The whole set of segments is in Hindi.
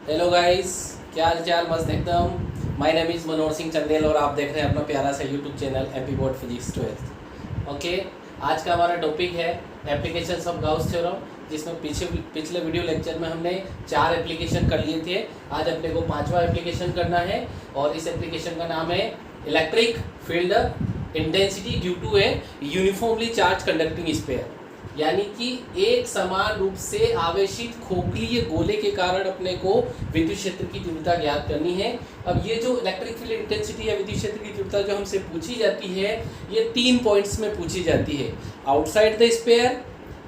हेलो गाइस, क्या हाल चाल? मस्त एकदम। My name is Manohar Singh Chandel और आप देख रहे हैं अपना प्यारा सा YouTube channel MP board physics 12। Okay, आज का हमारा टॉपिक है एप्लीकेशंस ऑफ गाउस थ्योरम, जिसमें पिछले वीडियो लेक्चर में हमने 4 एप्लीकेशन कर लिए थे। आज अपने को 5वां एप्लीकेशन करना है और इस एप्लीकेशन का नाम है electric field intensity due to a uniformly charge conducting sphere. यानी कि एक समान रूप से आवेशित खोखलीय गोले के कारण अपने को विद्युत क्षेत्र की तीव्रता ज्ञात करनी है। अब ये जो इलेक्ट्रिक फील्ड इंटेंसिटी या विद्युत क्षेत्र की तीव्रता जो हमसे पूछी जाती है, ये 3 पॉइंट्स में पूछी जाती है: outside the sphere,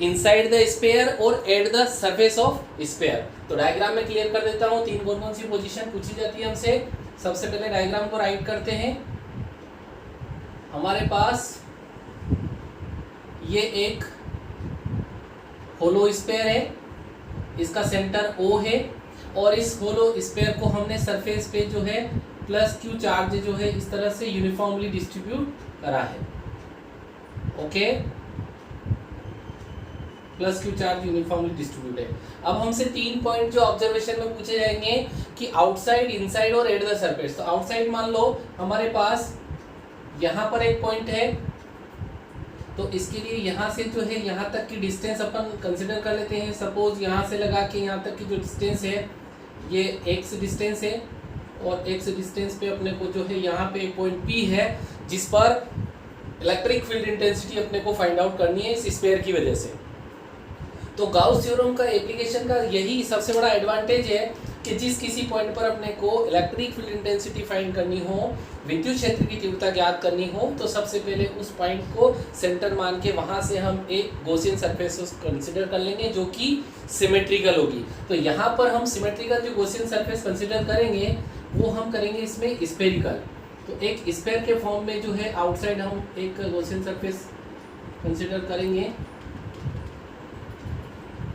inside the sphere और at the surface of sphere. तो डायग्राम में क्लियर कर देता हूँ तीन कौन कौन सी पोजीशन पूछी जाती है हमसे। सबसे पहले डायग्राम को राइट करते हैं। हमारे पास ये एक होलो स्फीयर है, इसका सेंटर O है और इस होलो स्फीयर को हमने सरफेस पे जो है प्लस Q चार्ज जो है इस तरह से यूनिफॉर्मली डिस्ट्रीब्यूट करा है। Okay, plus Q charge uniformly distribute है। अब हमसे 3 पॉइंट जो ऑब्जर्वेशन में पूछे जाएंगे कि आउटसाइड, इनसाइड और एट द सरफेस। तो आउटसाइड मान लो हमारे पास यहाँ पर एक पॉइंट है, तो इसके लिए यहाँ से जो है यहाँ तक की डिस्टेंस अपन कंसिडर कर लेते हैं। सपोज यहाँ से लगा के यहाँ तक की जो डिस्टेंस है ये x डिस्टेंस है और x डिस्टेंस पे अपने को जो है यहाँ पे एक पॉइंट P है, जिस पर इलेक्ट्रिक फील्ड इंटेंसिटी अपने को फाइंड आउट करनी है इस स्फीयर की वजह से। तो गाउस थ्योरम का एप्लीकेशन का यही सबसे बड़ा एडवांटेज है कि जिस किसी पॉइंट पर अपने को इलेक्ट्रिक फील्ड इंटेंसिटी फाइंड करनी हो, विद्युत क्षेत्र की तीव्रता ज्ञात करनी हो, तो सबसे पहले उस पॉइंट को सेंटर मान के वहां से हम एक गॉसियन सरफेस कंसिडर कर लेंगे जो कि सिमेट्रिकल होगी। तो यहाँ पर हम सिमेट्रिकल जो गॉसियन सरफेस कंसिडर करेंगे वो हम करेंगे इसमें स्फेरिकल। तो एक स्फीयर के फॉर्म में जो है आउटसाइड हम एक गॉसियन सरफेस कंसिडर करेंगे।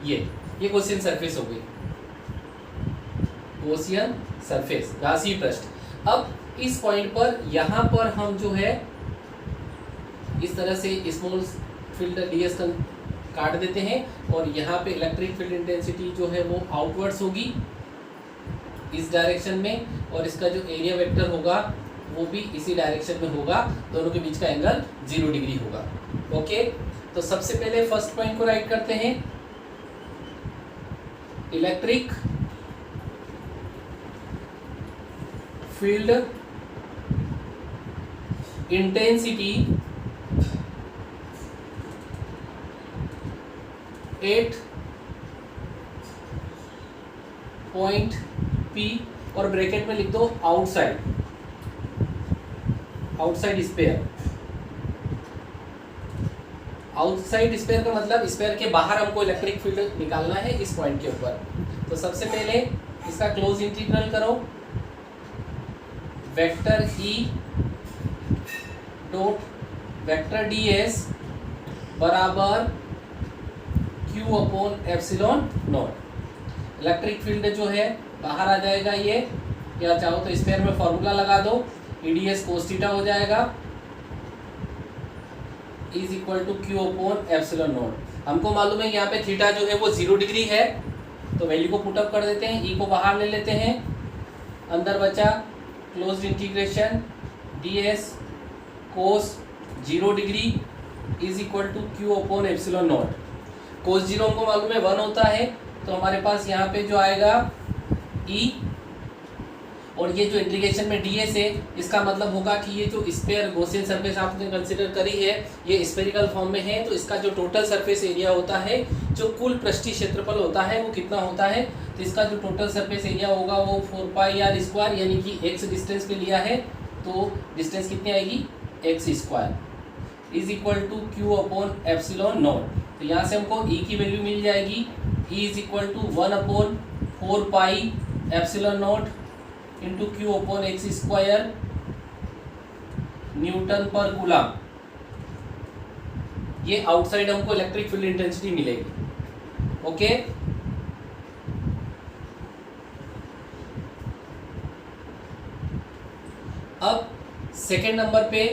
ये गॉसियन सरफेस हो गई, गॉसियन सरफेस, घासीय पृष्ठ। अब इस पॉइंट पर यहाँ पर हम जो है इस तरह से स्मॉल फील्ड ds काट देते हैं और यहाँ पे इलेक्ट्रिक फील्ड इंटेंसिटी जो है वो आउटवर्ड्स होगी इस डायरेक्शन में, और इसका जो एरिया वेक्टर होगा वो भी इसी डायरेक्शन में होगा। दोनों के बीच का एंगल 0 डिग्री होगा। ओके, तो सबसे पहले फर्स्ट पॉइंट को राइट करते हैं। Electric field intensity at point P और ब्रैकेट में लिख दो आउटसाइड स्फीयर। आउटसाइड स्फीयर का मतलब स्फीयर के बाहर हमको इलेक्ट्रिक फील्ड निकालना है इस पॉइंट के ऊपर। तो सबसे पहले इसका क्लोज इंटीग्रल करो। Vector E dot vector ds बराबर Q upon epsilon not. Electric field जो है बाहर आ जाएगा ये, या चाहो तो स्फीयर में फॉर्मूला लगा दो, EDS cos थीटा हो जाएगा is equal to Q upon epsilon naught. हमको मालूम है यहाँ पे थीटा जो है वो 0 डिग्री है, तो वैल्यू को पुटअप कर देते हैं। E को बाहर ले लेते हैं, अंदर बचा closed integration ds cos 0 degree is equal to Q upon epsilon naught. cos 0 हमको मालूम है 1 होता है, तो हमारे पास यहाँ पे जो आएगा E, और ये जो इंटीग्रेशन में ds है इसका मतलब होगा कि ये जो स्फीयर गॉसियन सरफेस आपने कंसिडर करी है ये स्फेरिकल फॉर्म में है, तो इसका जो टोटल सरफेस एरिया होता है, जो कुल पृष्ठीय क्षेत्रफल होता है वो कितना होता है। तो इसका जो टोटल सरफेस एरिया होगा वो 4πr², यानी कि x डिस्टेंस पे लिया है तो डिस्टेंस कितनी आएगी x² is equal to Q upon epsilon naught. तो यहाँ से हमको E की वैल्यू मिल जाएगी, E is equal to 1 upon 4π epsilon not into Q upon x² newton पर कूलम। ये आउटसाइड हमको इलेक्ट्रिक फील्ड इंटेंसिटी मिलेगी। ओके, अब सेकेंड नंबर पे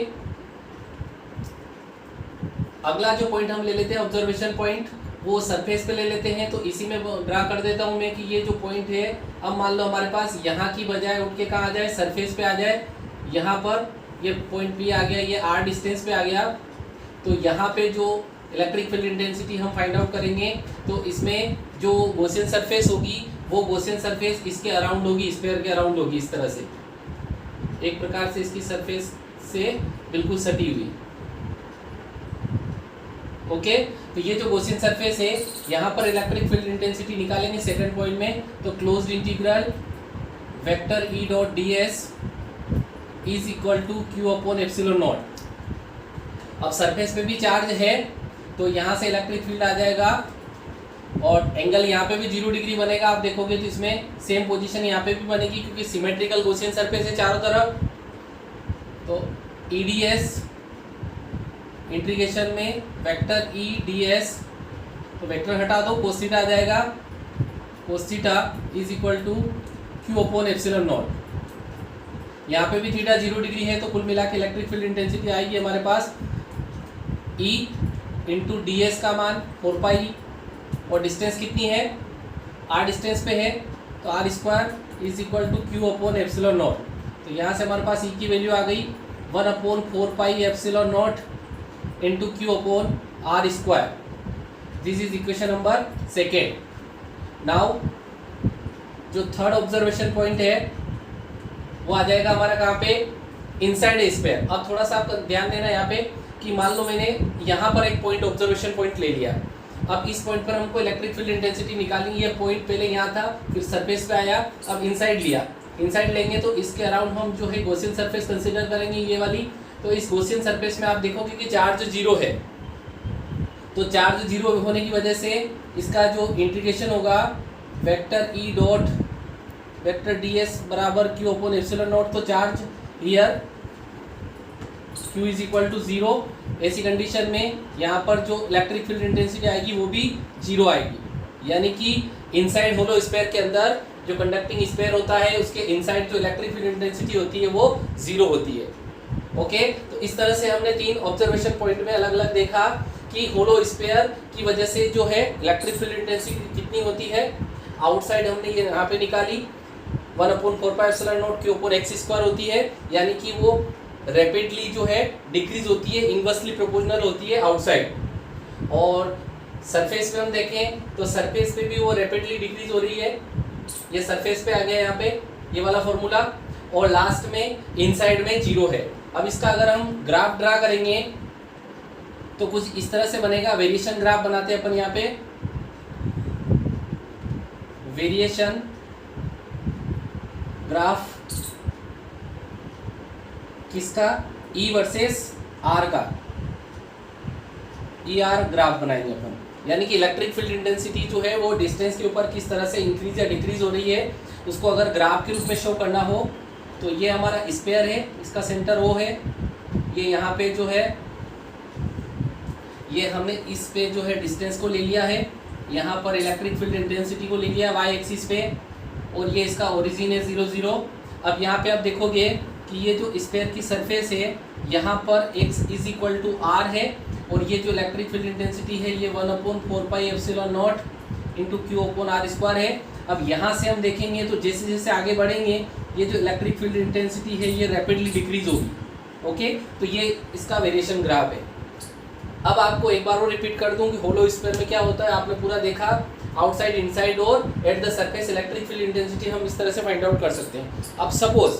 अगला जो पॉइंट हम ले लेते हैं ऑब्जर्वेशन पॉइंट, वो सरफेस पे ले लेते हैं। तो इसी में ड्रा कर देता हूँ मैं कि ये जो पॉइंट है, अब मान लो हमारे पास यहाँ की बजाय उठ के कहाँ आ जाए, सरफेस पे आ जाए। यहाँ पर ये पॉइंट P आ गया, ये R डिस्टेंस पे आ गया। तो यहाँ पे जो इलेक्ट्रिक फील्ड इंटेंसिटी हम फाइंड आउट करेंगे, तो इसमें जो गॉसियन सरफेस होगी वो गॉसियन सरफेस इसके अराउंड होगी, स्फीयर के अराउंड होगी, इस तरह से एक प्रकार से इसकी सरफेस से बिल्कुल सटी हुई। ओके, तो ये जो गॉसियन सरफेस है, यहाँ पर इलेक्ट्रिक फील्ड इंटेंसिटी निकालेंगे सेकंड पॉइंट में। तो closed integral vector E dot D S is equal to Q upon epsilon naught. अब सरफेस पे भी चार्ज है तो यहाँ से इलेक्ट्रिक फील्ड आ जाएगा और एंगल यहाँ पे भी 0 डिग्री बनेगा। आप देखोगे तो इसमें सेम पोजीशन यहाँ पे भी बनेगी क्योंकि सिमेट्रिकल गॉसियन सरफेस है चारों तरफ। तो ई डी एस इंटीग्रेशन में वेक्टर ई डी एस, तो वेक्टर हटा दो, कोस थीटा आ जाएगा। Cos theta is equal to Q upon epsilon naught. यहाँ पे भी थीटा 0 डिग्री है तो कुल मिला के इलेक्ट्रिक फील्ड इंटेंसिटी आएगी हमारे पास E इंटू डी एस का मान 4 पाई, और डिस्टेंस कितनी है, R डिस्टेंस पे है तो R square is equal to Q upon epsilon naught. तो यहाँ से हमारे पास E की वैल्यू आ गई 1 upon 4 pi epsilon not into Q upon R square. This is equation number second. Now जो थर्ड ऑब्जर्वेशन पॉइंट है वो आ जाएगा हमारा कहाँ पे, इनसाइड स्फीयर। अब थोड़ा सा आप ध्यान देना यहाँ पे कि मान लो मैंने यहाँ पर एक पॉइंट ऑब्जर्वेशन पॉइंट ले लिया। अब इस पॉइंट पर हमको इलेक्ट्रिक फील्ड इंटेंसिटी निकालनी है। ये पॉइंट पहले यहाँ था, फिर सरफेस पे आया, अब इनसाइड लिया। इनसाइड लेंगे तो इसके अराउंड हम जो है गॉसियन सरफेस कंसिडर करेंगे, ये वाली। तो इस गॉसियन सरफेस में आप देखोगे कि चार्ज 0 है। तो चार्ज 0 होने की वजह से इसका जो इंटीग्रेशन होगा vector E dot vector D S बराबर क्यू अपॉन एप्सिलॉन नॉट। तो charge here Q is equal to 0। ऐसी कंडीशन में यहाँ पर जो इलेक्ट्रिक फील्ड इंटेंसिटी आएगी वो भी 0 आएगी, यानी कि इनसाइड होलो स्फीयर के अंदर जो कंडक्टिंग स्फीयर होता है उसके इनसाइड जो इलेक्ट्रिक फील्ड इंटेंसिटी होती है वो 0 होती है। ओके, तो इस तरह से हमने 3 ऑब्जर्वेशन पॉइंट में अलग अलग देखा कि होलो स्फीयर की वजह से जो है इलेक्ट्रिक फील्ड इंटेंसिटी कितनी होती है। आउटसाइड हमने ये यहाँ पे निकाली 1 upon 4 pi epsilon not Q upon x square होती है, यानी कि वो रैपिडली जो है डिक्रीज होती है, इनवर्सली प्रोपोर्शनल होती है आउटसाइड। और सरफेस पे हम देखें तो सरफेस पे भी वो रैपिडली डिक्रीज हो रही है। ये सरफेस पे आ गया यहाँ पे ये वाला फॉर्मूला, और लास्ट में इनसाइड में 0 है। अब इसका अगर हम ग्राफ ड्रा करेंगे तो कुछ इस तरह से बनेगा। वेरिएशन ग्राफ बनाते हैं अपन यहाँ पे, वेरिएशन ग्राफ किसका, E वर्सेस R का, ER ग्राफ बनाएंगे अपन। यानी कि इलेक्ट्रिक फील्ड इंटेंसिटी जो है वो डिस्टेंस के ऊपर किस तरह से इंक्रीज या डिक्रीज हो रही है, उसको अगर ग्राफ के रूप में शो करना हो तो ये हमारा स्फीयर है, इसका सेंटर O है। ये यहाँ पे जो है ये हमने इस पे जो है डिस्टेंस को ले लिया है, यहाँ पर इलेक्ट्रिक फील्ड इंटेंसिटी को ले लिया y एक्सिस पे, और ये इसका ओरिजिन है 0 0। अब यहाँ पे आप देखोगे कि ये जो स्फीयर की सरफेस है यहाँ पर x is equal to r है, और ये जो इलेक्ट्रिक फील्ड इंटेंसिटी है ये 1 upon 4 pi epsilon not into Q upon r square है। अब यहाँ से हम देखेंगे तो जैसे जैसे आगे बढ़ेंगे ये जो इलेक्ट्रिक फील्ड इंटेंसिटी है ये रैपिडली डिक्रीज होगी। ओके, तो ये इसका वेरिएशन ग्राफ है। अब आपको एक बार और रिपीट कर दूं कि होलो स्फीयर में क्या होता है, आपने पूरा देखा, आउटसाइड, इनसाइड और at the surface electric field intensity हम इस तरह से फाइंड आउट कर सकते हैं। अब सपोज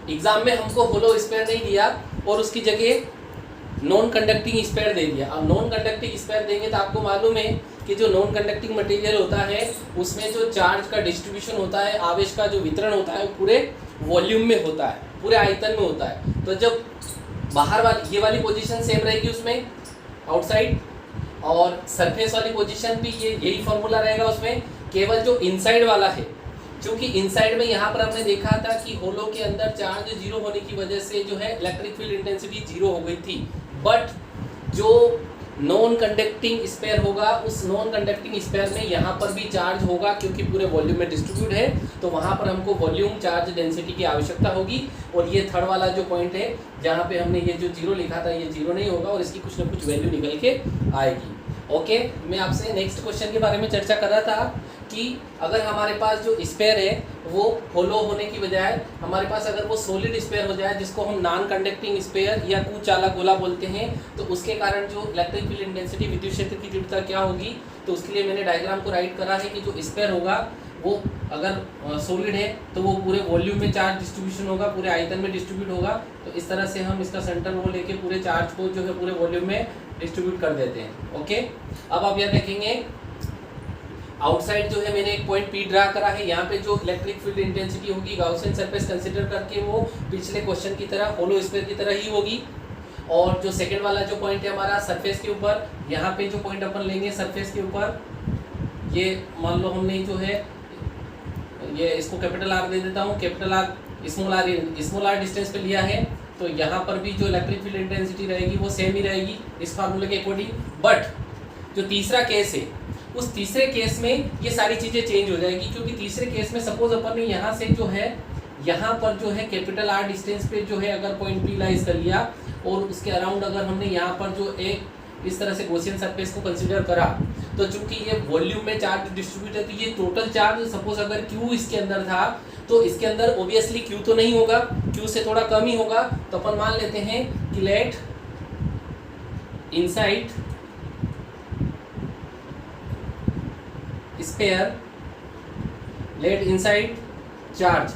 एग्जाम में हमको होलो स्फीयर नहीं दिया और उसकी जगह नॉन कंडक्टिंग स्फीयर दे दिया। अब नॉन कंडक्टिंग स्फीयर देंगे तो आपको मालूम है कि जो नॉन कंडक्टिंग मटेरियल होता है उसमें जो चार्ज का डिस्ट्रीब्यूशन होता है, आवेश का जो वितरण होता है वो पूरे वॉल्यूम में होता है, पूरे आयतन में होता है। तो जब बाहर वाली ये वाली पोजीशन सेम रहेगी उसमें आउटसाइड, और सरफेस वाली पोजीशन भी यही फॉर्मूला रहेगा उसमें, केवल जो इनसाइड वाला है, क्योंकि इनसाइड में यहाँ पर हमने देखा था कि होलो के अंदर चार्ज 0 होने की वजह से जो है इलेक्ट्रिक फील्ड इंटेंसिटी 0 हो गई थी। बट जो नॉन कंडक्टिंग स्फीयर होगा उस नॉन कंडक्टिंग स्फीयर में यहाँ पर भी चार्ज होगा, क्योंकि पूरे वॉल्यूम में डिस्ट्रीब्यूट है, तो वहाँ पर हमको वॉल्यूम चार्ज डेंसिटी की आवश्यकता होगी। और ये थर्ड वाला जो पॉइंट है जहाँ पे हमने ये जो 0 लिखा था ये 0 नहीं होगा और इसकी कुछ ना कुछ वैल्यू निकल के आएगी। ओके, मैं आपसे नेक्स्ट क्वेश्चन के बारे में चर्चा कर रहा था कि अगर हमारे पास जो स्पेयर है वो होलो होने की बजाय हमारे पास अगर वो सॉलिड स्पेयर हो जाए, जिसको हम नॉन कंडक्टिंग स्पेयर या कुचाला गोला बोलते हैं, तो उसके कारण जो इलेक्ट्रिक फील्ड इंटेंसिटी, विद्युत क्षेत्र की तीव्रता क्या होगी। तो उसके लिए मैंने डायग्राम को राइट करा है कि जो स्पेयर होगा वो अगर सॉलिड है तो वो पूरे वॉल्यूम में चार्ज डिस्ट्रीब्यूशन होगा, पूरे आयतन में डिस्ट्रीब्यूट होगा। तो इस तरह से हम इसका सेंटर वो लेके पूरे चार्ज को जो है पूरे वॉल्यूम में डिस्ट्रीब्यूट कर देते हैं। ओके, अब आप यह देखेंगे आउटसाइड जो है मैंने एक पॉइंट पी ड्रा करा है। यहाँ पे जो इलेक्ट्रिक फील्ड इंटेंसिटी होगी गाउसियन सरफेस कंसीडर करके वो पिछले क्वेश्चन की तरह होलो स्फीयर की तरह ही होगी। और जो सेकंड वाला जो पॉइंट है हमारा सरफेस के ऊपर, यहाँ पे जो पॉइंट अपन लेंगे सरफेस के ऊपर, ये मान लो हमने जो है ये इसको कैपिटल आर दे देता हूँ, capital R small R distance पे लिया है। तो यहाँ पर भी जो इलेक्ट्रिक फील्ड इंटेंसिटी रहेगी वो सेम ही रहेगी इस फार्मूले के अकॉर्डिंग। बट जो तीसरा केस है उस तीसरे केस में ये सारी चीज़ें चेंज हो जाएगी, क्योंकि तीसरे केस में सपोज अपन ने यहाँ से जो है यहाँ पर जो है कैपिटल आर डिस्टेंस पे जो है अगर पॉइंट पी लाइज कर लिया और उसके अराउंड अगर हमने यहाँ पर जो एक इस तरह से गॉसियन सरफेस को कंसीडर करा, तो चूंकि ये वॉल्यूम में चार्ज डिस्ट्रीब्यूट है तो ये टोटल चार्ज सपोज अगर Q इसके अंदर था तो इसके अंदर ओबियसली Q तो नहीं होगा, Q से थोड़ा कम ही होगा। तो अपन मान लेते हैं कि let inside sphere, let inside charge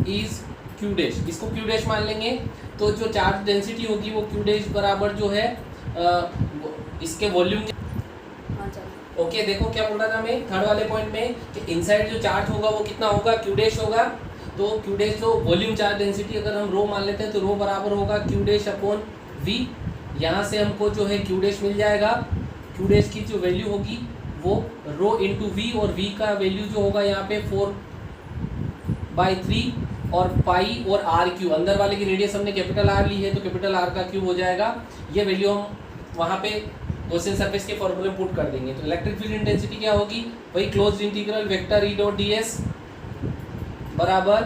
is Q dash, इसको Q डैश मान लेंगे। तो जो चार्ज डेंसिटी होगी वो Q डैश बराबर जो है इसके वॉल्यूम। ओके, देखो क्या बोल रहा था मैं थर्ड वाले पॉइंट में कि इनसाइड जो चार्ज होगा वो कितना होगा, Q डैश होगा। तो Q डैश जो वॉल्यूम चार्ज डेंसिटी अगर हम रो मान लेते हैं तो रो बराबर होगा Q डैश अपॉन V। यहाँ से हमको जो है Q डैश मिल जाएगा, Q डैश की जो वैल्यू होगी वो रो इंटू V, और V का वैल्यू जो होगा यहाँ पे 4/3 और पाई और आर क्यू, अंदर वाले की रेडियस हमने कैपिटल आर ली है तो कैपिटल आर का क्यूब हो जाएगा। ये वैल्यू हम वहाँ पे गॉसियन सरफेस के फॉर्मूले में पुट कर देंगे। तो इलेक्ट्रिक फील्ड इंटेंसिटी क्या होगी, वही closed integral vector E dot D S बराबर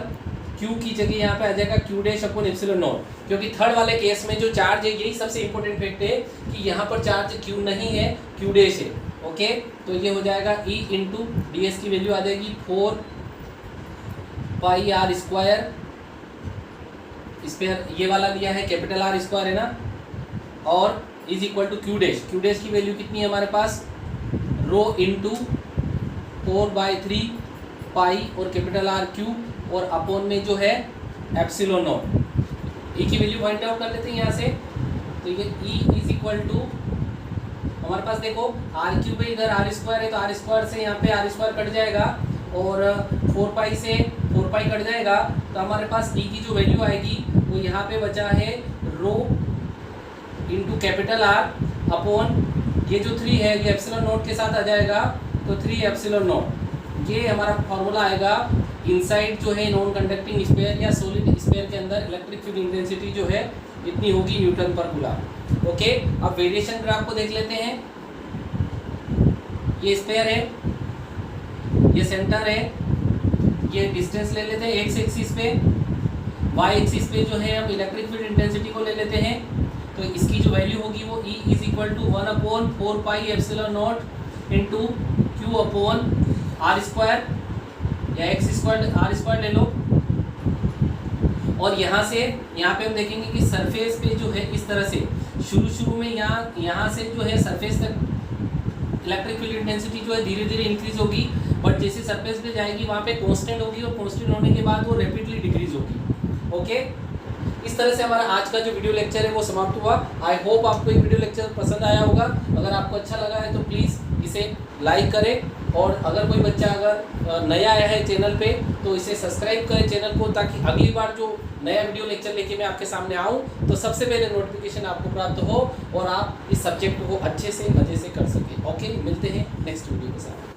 क्यू की जगह यहाँ पे आ जाएगा Q dash upon epsilon not, क्योंकि थर्ड वाले केस में जो चार्ज है यही सबसे इंपॉर्टेंट फैक्ट है कि यहाँ पर चार्ज Q नहीं है, Q डैश है। ओके, तो ये हो जाएगा E इंटू डी एस की वैल्यू आ जाएगी 4 पाई आर स्क्वायर, स्क्वायर ये वाला लिया है कैपिटल आर स्क्वायर है ना, और is equal to Q dash. Q dash की वैल्यू कितनी है हमारे पास, रो इंटू 4/3 पाई और कैपिटल आर क्यू और अपॉन में जो है एप्सिलॉन नॉट। ई की वैल्यू फाइंड आउट कर लेते हैं यहाँ से। तो ये E इज इक्वल टू हमारे पास देखो आर क्यू पे इधर आर स्क्वायर है तो आर स्क्वायर से यहाँ पे आर स्क्वायर कट जाएगा और 4 पाई से 4 पाई कट जाएगा। तो हमारे पास E की जो वैल्यू आएगी वो यहाँ पे बचा है rho into capital R upon ये जो 3 है ये एप्सिलॉन नोट के साथ आ जाएगा, तो 3 एप्सिलॉन नोट। ये हमारा फॉर्मूला आएगा इनसाइड जो है नॉन कंडक्टिंग स्पेयर या सॉलिड स्पेयर के अंदर इलेक्ट्रिक फील्ड इंटेंसिटी जो है इतनी होगी न्यूटन पर कूलम। ओके, अब वेरिएशन ग्राफ को देख लेते हैं। ये स्पेयर है, ये सेंटर है, ये डिस्टेंस ले लेते हैं एक्स एक्सिस पे, वाई एक्सिस पे जो है हम इलेक्ट्रिक फील्ड इंटेंसिटी को ले लेते हैं। तो इसकी जो वैल्यू होगी वो E is equal to 1/4 pi epsilon not into Q upon R square या एक्स स्क्वायर आर स्क्वायर ले लो। और यहाँ से यहाँ पे हम देखेंगे कि सरफेस पे जो है इस तरह से शुरू में यहाँ से जो है सरफेस तक इलेक्ट्रिक फील्ड इंटेंसिटी जो है धीरे धीरे इंक्रीज होगी, बट जैसे सरफेस पे जाएगी वहाँ पे कांस्टेंट होगी और कांस्टेंट होने के बाद वो रैपिडली डिक्रीज होगी। ओके, इस तरह से हमारा आज का जो वीडियो लेक्चर है वो समाप्त हुआ। आई होप आपको ये वीडियो लेक्चर पसंद आया होगा। अगर आपको अच्छा लगा है तो प्लीज़ इसे लाइक करें, और अगर कोई बच्चा अगर नया आया है चैनल पे तो इसे सब्सक्राइब करें चैनल को, ताकि अगली बार जो नया वीडियो लेक्चर लेके मैं आपके सामने आऊँ तो सबसे पहले नोटिफिकेशन आपको प्राप्त हो और आप इस सब्जेक्ट को अच्छे से मज़े से कर सकें। ओके, मिलते हैं नेक्स्ट वीडियो के साथ।